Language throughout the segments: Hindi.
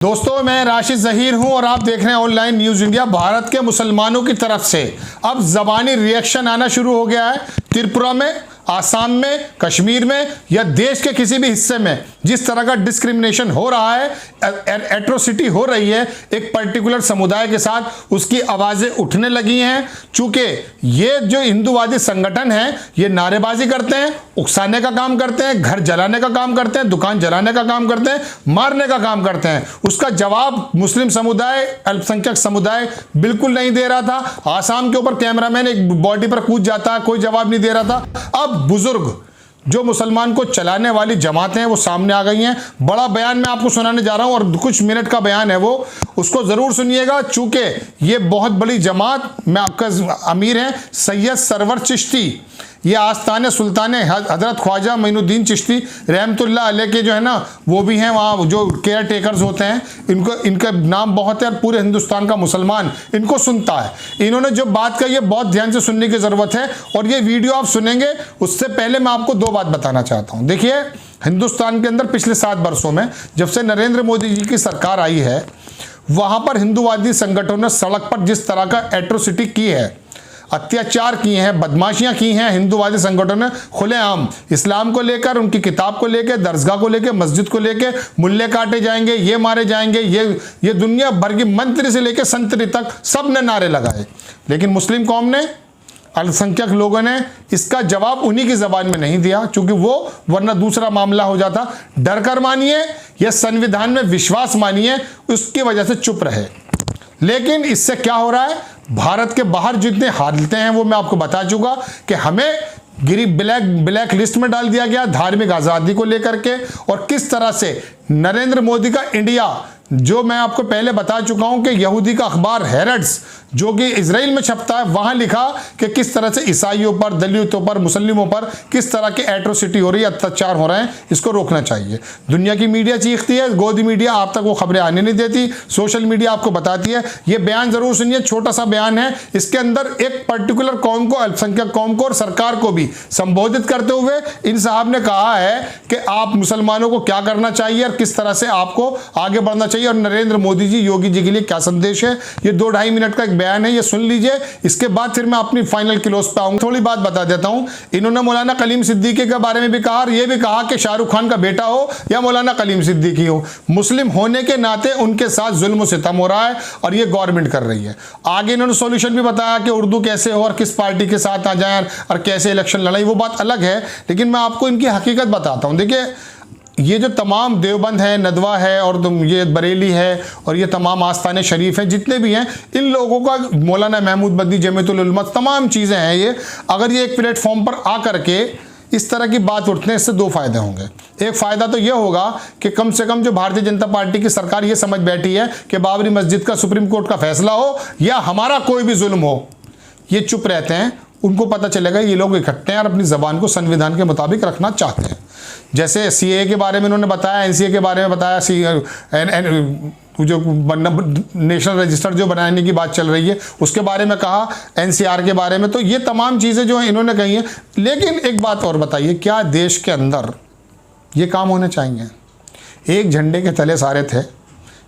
दोस्तों, मैं राशिद ज़हीर हूं और आप देख रहे हैं ऑनलाइन न्यूज़ इंडिया। भारत के मुसलमानों की तरफ से अब ज़बानी रिएक्शन आना शुरू हो गया है। त्रिपुरा में, आसाम में, कश्मीर में या देश के किसी भी हिस्से में जिस तरह का डिस्क्रिमिनेशन हो रहा है, एट्रोसिटी हो रही है एक पर्टिकुलर समुदाय के साथ, उसकी आवाज़ें उठने लगी हैं। चूंकि ये जो हिंदूवादी संगठन है ये नारेबाजी करते हैं, उकसाने का काम करते हैं, घर जलाने का काम करते हैं, दुकान जलाने का काम करते हैं, मारने का काम करते हैं। उसका जवाब मुस्लिम समुदाय, अल्पसंख्यक समुदाय बिल्कुल नहीं दे रहा था। आसाम के ऊपर कैमरामैन एक बॉडी पर कूद जाता है, कोई जवाब नहीं दे रहा था। अब बुजुर्ग जो मुसलमान को चलाने वाली जमातें हैं वो सामने आ गई हैं। बड़ा बयान मैं आपको सुनाने जा रहा हूं और कुछ मिनट का बयान है वो, उसको जरूर सुनिएगा। चूंकि ये बहुत बड़ी जमात में आपका अमीर हैं सैयद सरवर चिश्ती, ये आस्थाने सुल्तान हजरत ख्वाजा मोइनुद्दीन चिश्ती रहमतुल्लाह अलैह के जो है ना वो भी हैं, वहाँ जो केयर टेकर्स होते हैं, इनका नाम बहुत है और पूरे हिंदुस्तान का मुसलमान इनको सुनता है। इन्होंने जो बात कही है बहुत ध्यान से सुनने की ज़रूरत है और ये वीडियो आप सुनेंगे उससे पहले मैं आपको दो बात बताना चाहता हूँ। देखिए, हिंदुस्तान के अंदर पिछले 7 वर्षों में जब से नरेंद्र मोदी जी की सरकार आई है, वहाँ पर हिंदूवादी संगठनों ने सड़क पर जिस तरह का एट्रोसिटी की है, अत्याचार किए हैं, बदमाशियां की हैं हिंदूवादी संगठनों ने खुलेआम, इस्लाम को लेकर, उनकी किताब को लेकर, दरगाह को लेकर, मस्जिद को लेकर, मुल्ले काटे जाएंगे, ये मारे जाएंगे, ये दुनिया भर की मंत्री से लेकर संतरी तक सब ने नारे लगाए। लेकिन मुस्लिम कौम ने, अल्पसंख्यक लोगों ने इसका जवाब उन्हीं की जबान में नहीं दिया, चूंकि वो वरना दूसरा मामला हो जाता। डर कर मानिए या संविधान में विश्वास मानिए, उसकी वजह से चुप रहे। लेकिन इससे क्या हो रहा है, भारत के बाहर जितने हालतें हैं वो मैं आपको बता चुका कि हमें ब्लैक लिस्ट में डाल दिया गया धार्मिक आज़ादी को लेकर के, और किस तरह से नरेंद्र मोदी का इंडिया, जो मैं आपको पहले बता चुका हूं कि यहूदी का अखबार हेरड्स जो कि इजराइल में छपता है, वहां लिखा कि किस तरह से ईसाइयों पर, दलितों पर, मुसलिमों पर किस तरह की एट्रोसिटी हो रही है, अत्याचार हो रहे हैं, इसको रोकना चाहिए। दुनिया की मीडिया चीखती है, गोदी मीडिया आप तक वो खबरें आने नहीं देती, सोशल मीडिया आपको बताती है। ये बयान जरूर सुनिए, छोटा सा बयान है, इसके अंदर एक पर्टिकुलर कौम को, अल्पसंख्यक कौम को और सरकार को भी संबोधित करते हुए इन साहब ने कहा है कि आप मुसलमानों को क्या करना चाहिए और किस तरह से आपको आगे बढ़ना चाहिए, और नरेंद्र मोदी जी, योगी जी के लिए क्या संदेश है। ये 2-2.5 मिनट का एक बयान है, ये सुन लीजिए। इसके बाद फिर मैं अपनी फाइनल क्लोज पे आऊंगा। थोड़ी बात बता देता हूं, इन्होंने मौलाना कलीम सिद्दीकी के बारे में भी कहा और ये भी कहा कि शाहरुख खान का बेटा हो या मौलाना कलीम सिद्दीकी हो, मुस्लिम होने के नाते उनके साथ जुल्म सितम हो रहा है और ये गवर्नमेंट कर रही है। आगे इन्होंने सॉल्यूशन भी बताया कि उर्दू कैसे हो और किस पार्टी के साथ आ जाए और कैसे इलेक्शन लड़ाई, वो बात अलग है, लेकिन मैं आपको इनकी हकीकत बताता हूं। देखिए, ये जो तमाम देवबंद है, नदवा है और ये बरेली है और ये तमाम आस्थाने शरीफ हैं, जितने भी हैं, इन लोगों का, मौलाना महमूद मदनी, जमीयतुल उलमा, तमाम चीज़ें हैं ये, अगर ये एक प्लेटफॉर्म पर आ करके इस तरह की बात उठने से 2 फायदे होंगे। एक फ़ायदा तो ये होगा कि कम से कम जो भारतीय जनता पार्टी की सरकार ये समझ बैठी है कि बाबरी मस्जिद का सुप्रीम कोर्ट का फैसला हो या हमारा कोई भी जुल्म हो, ये चुप रहते हैं। उनको पता चलेगा ये लोग इकट्ठे हैं और अपनी ज़बान को संविधान के मुताबिक रखना चाहते हैं। जैसे सीए के बारे में उन्होंने बताया, एनसीए के बारे में बताया, जो नेशनल रजिस्टर जो बनाने की बात चल रही है उसके बारे में कहा, एनसीआर के बारे में, तो ये तमाम चीज़ें जो हैं इन्होंने कही हैं। लेकिन एक बात और बताइए, क्या देश के अंदर ये काम होने चाहिए? एक झंडे के तले सारे थे,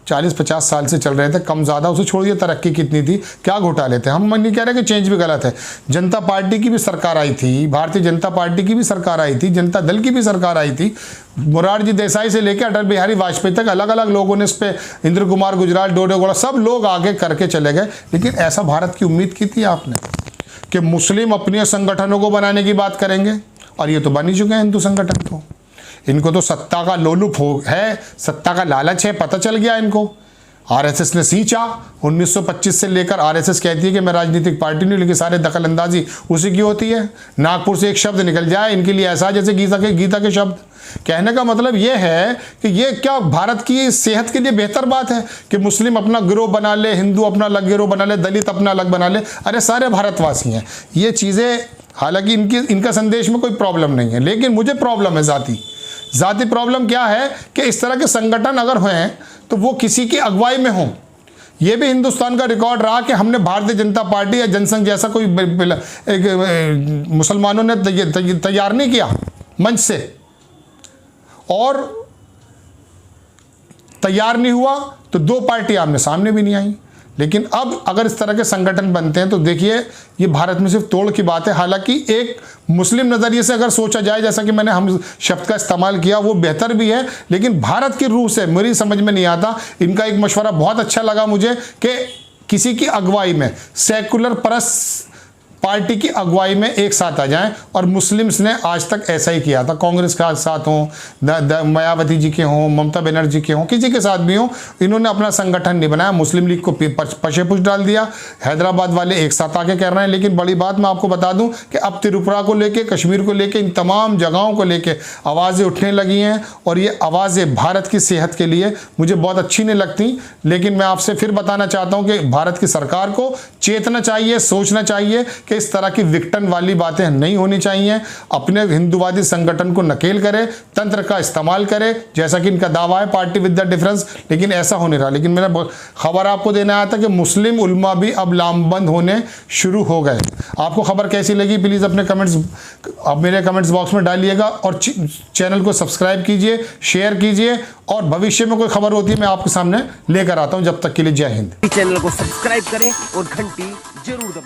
40-50 साल से चल रहे थे, कम ज़्यादा उसे छोड़िए, तरक्की कितनी थी, क्या घोटाले थे। हम नहीं कह रहे कि चेंज भी गलत है, जनता पार्टी की भी सरकार आई थी, भारतीय जनता पार्टी की भी सरकार आई थी, जनता दल की भी सरकार आई थी, मोरारजी देसाई से लेकर अटल बिहारी वाजपेयी तक अलग अलग लोगों ने इस पर, इंद्र कुमार गुजराल, डोडे गौड़ा, सब लोग आगे करके चले गए। लेकिन ऐसा भारत की उम्मीद की थी आपने कि मुस्लिम अपने संगठनों को बनाने की बात करेंगे, और ये तो बन ही चुके हैं हिंदू संगठन। तो इनको तो सत्ता का लोलुप है, सत्ता का लालच है, पता चल गया इनको। आरएसएस ने सींचा, 1925 से लेकर आरएसएस कहती है कि मैं राजनीतिक पार्टी नहीं, लेकिन सारे दखल अंदाजी उसी की होती है। नागपुर से एक शब्द निकल जाए इनके लिए ऐसा जैसे गीता के शब्द। कहने का मतलब ये है कि ये क्या भारत की सेहत के लिए बेहतर बात है कि मुस्लिम अपना गिरोह बना ले, हिंदू अपना अलग गिरोह बना ले, दलित अपना अलग बना ले? अरे सारे भारतवासी हैं। ये चीज़ें, हालांकि इनका संदेश में कोई प्रॉब्लम नहीं है, लेकिन मुझे प्रॉब्लम है ज़ाती प्रॉब्लम। क्या है कि इस तरह के संगठन अगर हैं तो वो किसी की अगुवाई में हों। ये भी हिंदुस्तान का रिकॉर्ड रहा कि हमने भारतीय जनता पार्टी या जनसंघ जैसा कोई मुसलमानों ने तैयार नहीं किया मंच से, और तैयार नहीं हुआ तो 2 पार्टी आमने सामने भी नहीं आई। लेकिन अब अगर इस तरह के संगठन बनते हैं तो देखिए ये भारत में सिर्फ तोड़ की बात है। हालांकि एक मुस्लिम नज़रिए से अगर सोचा जाए, जैसा कि मैंने हम शब्द का इस्तेमाल किया, वो बेहतर भी है, लेकिन भारत की रूह से मेरी समझ में नहीं आता। इनका एक मशवरा बहुत अच्छा लगा मुझे कि किसी की अगुवाई में, सेकुलर परस्त पार्टी की अगुवाई में एक साथ आ जाएं, और मुस्लिम्स ने आज तक ऐसा ही किया था। कांग्रेस के साथ हों, मायावती जी के हों, ममता बनर्जी के हों, किसी के साथ भी हों, इन्होंने अपना संगठन नहीं बनाया, मुस्लिम लीग को पशेपुश डाल दिया। हैदराबाद वाले एक साथ आके कह रहे हैं। लेकिन बड़ी बात मैं आपको बता दूं कि अब त्रिपुरा को लेके, कश्मीर को लेके, इन तमाम जगहों को लेके आवाज़ें उठने लगी हैं, और ये आवाज़ें भारत की सेहत के लिए मुझे बहुत अच्छी नहीं लगती। लेकिन मैं आपसे फिर बताना चाहता हूँ कि भारत की सरकार को चेतना चाहिए, सोचना चाहिए कि इस तरह की विक्टन वाली बातें नहीं होनी चाहिए। अपने हिंदूवादी संगठन को नकेल करे, तंत्र का इस्तेमाल करे, जैसा कि इनका दावा है, पार्टी विद द डिफरेंस, लेकिन ऐसा हो नहीं रहा। लेकिन मेरा खबर आपको देना आया था कि मुस्लिम उल्मा भी अब लामबंद होने शुरू हो गए। आपको खबर कैसी लगी प्लीज़ अपने कमेंट्स, अब मेरे कमेंट्स बॉक्स में डालिएगा, और चैनल को सब्सक्राइब कीजिए, शेयर कीजिए, और भविष्य में कोई खबर होती है मैं आपके सामने लेकर आता हूं। जब तक के लिए जय हिंद। चैनल को सब्सक्राइब करें और घंटी जरूर दबाएं।